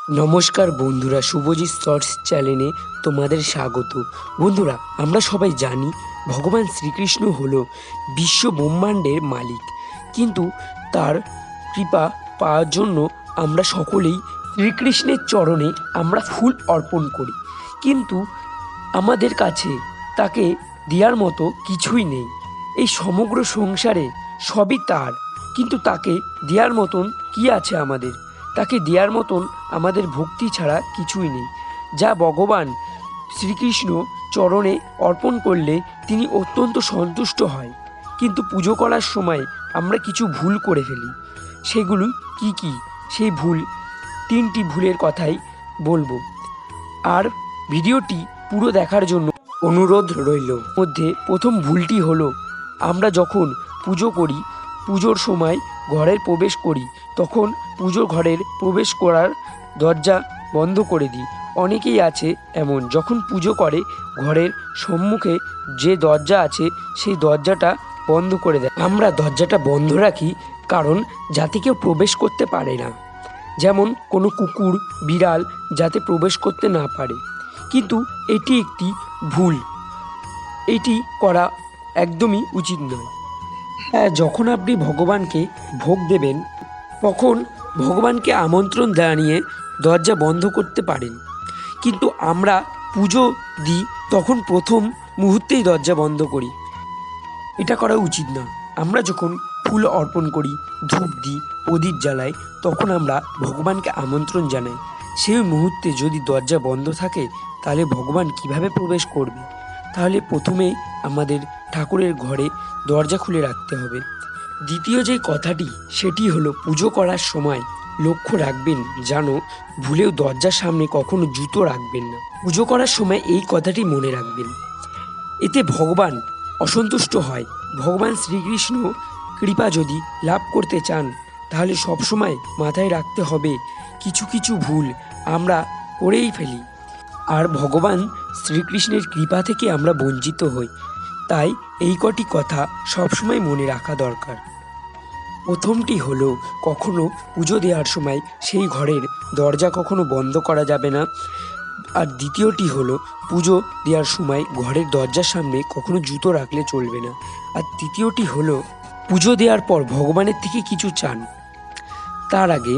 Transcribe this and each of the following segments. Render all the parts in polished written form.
নমস্কার বন্ধুরা, শুভজিৎ শর্টস চ্যানেলে তোমাদের স্বাগত। বন্ধুরা, আমরা সবাই জানি ভগবান শ্রীকৃষ্ণ হলো বিশ্ব ব্রহ্মাণ্ডের মালিক, কিন্তু তার কৃপা পাওয়ার জন্য আমরা সকলেই শ্রীকৃষ্ণের চরণে আমরা ফুল অর্পণ করি, কিন্তু আমাদের কাছে তাকে দেওয়ার মতো কিছুই নেই। এই সমগ্র সংসারে সবই তার, কিন্তু তাকে দেওয়ার মতন কি আছে আমাদের? তাকে দেওয়ার মতন আমাদের ভক্তি ছাড়া কিছুই নেই, যা ভগবান শ্রীকৃষ্ণ চরণে অর্পণ করলে তিনি অত্যন্ত সন্তুষ্ট হয়। কিন্তু পুজো করার সময় আমরা কিছু ভুল করে ফেলি। সেগুলো কি কি? সেই ভুল, তিনটি ভুলের কথাই বলবো, আর ভিডিওটি পুরো দেখার জন্য অনুরোধ রইল। মধ্যে প্রথম ভুলটি হলো, আমরা যখন পুজো করি, পুজোর সময় ঘরে প্রবেশ করি, তখন পুজো ঘরের প্রবেশ করার দরজা বন্ধ করে দিই। অনেকেই আছে এমন, যখন পুজো করে ঘরের সম্মুখে যে দরজা আছে সেই দরজাটা বন্ধ করে দেয়। আমরা দরজাটা বন্ধ রাখি কারণ যাতে কেউ প্রবেশ করতে পারে না, যেমন কোনো কুকুর বিড়াল যাতে প্রবেশ করতে না পারে। কিন্তু এটি একটি ভুল, এটি করা একদমই উচিত নয়। হ্যাঁ, যখন আপনি ভগবানকে ভোগ দেবেন তখন ভগবানকে আমন্ত্রণ জানিয়ে দরজা বন্ধ করতে পারেন, কিন্তু আমরা পুজো দিই তখন প্রথম মুহূর্তেই দরজা বন্ধ করি। এটা করা উচিত না। আমরা যখন ফুল অর্পণ করি, ধূপ দিই, প্রদীপ জ্বালাই, তখন আমরা ভগবানকে আমন্ত্রণ জানাই। সেই মুহূর্তে যদি দরজা বন্ধ থাকে তাহলে ভগবান কিভাবে প্রবেশ করবে? তাহলে প্রথমেই আমাদের ঠাকুরের ঘরে দরজা খুলে রাখতে হবে। দ্বিতীয় যে কথাটি, সেটি হলো পুজো করার সময় লক্ষ্য রাখবেন যেন ভুলেও দরজার সামনে কখনো জুতো রাখবেন না। পুজো করার সময় এই কথাটি মনে রাখবেন, এতে ভগবান অসন্তুষ্ট হয়। ভগবান শ্রীকৃষ্ণ কৃপা যদি লাভ করতে চান তাহলে সবসময় মাথায় রাখতে হবে কিছু কিছু ভুল আমরা করেই ফেলি, আর ভগবান শ্রীকৃষ্ণের কৃপা থেকে আমরা বঞ্চিত হই। তাই এই কটি কথা সবসময় মনে রাখা দরকার। প্রথমটি হলো, কখনো পুজো দেওয়ার সময় সেই ঘরের দরজা কখনো বন্ধ করা যাবে না। আর দ্বিতীয়টি হলো, পুজো দেওয়ার সময় ঘরের দরজার সামনে কখনো জুতো রাখলে চলবে না। আর তৃতীয়টি হলো, পুজো দেওয়ার পর ভগবানের থেকে কিছু চান, তার আগে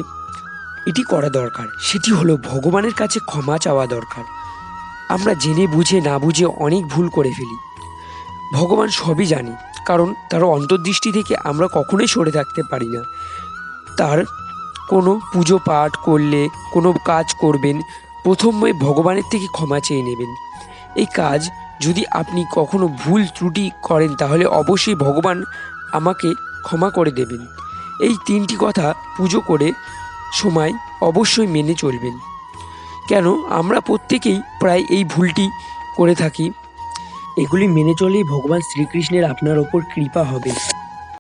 এটি করা দরকার, সেটি হলো ভগবানের কাছে ক্ষমা চাওয়া দরকার। আমরা জেনে বুঝে না বুঝে অনেক ভুল করে ফেলি। ভগবান সবই জানে, কারণ তার অন্তর্দৃষ্টি থেকে আমরা কখনোই সরে থাকতে পারি না। তার কোনো পুজো পাঠ করলে, কোনো কাজ করবেন, প্রথমে ভগবানের থেকে ক্ষমা চেয়ে নেবেন। এই কাজ যদি আপনি কখনো ভুল ত্রুটি করেন তাহলে অবশ্যই ভগবান আমাকে ক্ষমা করে দেবেন। এই তিনটি কথা পুজো করে সময় অবশ্যই মেনে চলবেন। কেন, আমরা প্রত্যেকেই প্রায় এই ভুলটি করে থাকি। এগুলি মেনে চলেই ভগবান শ্রীকৃষ্ণের আপনার ওপর কৃপা হবে।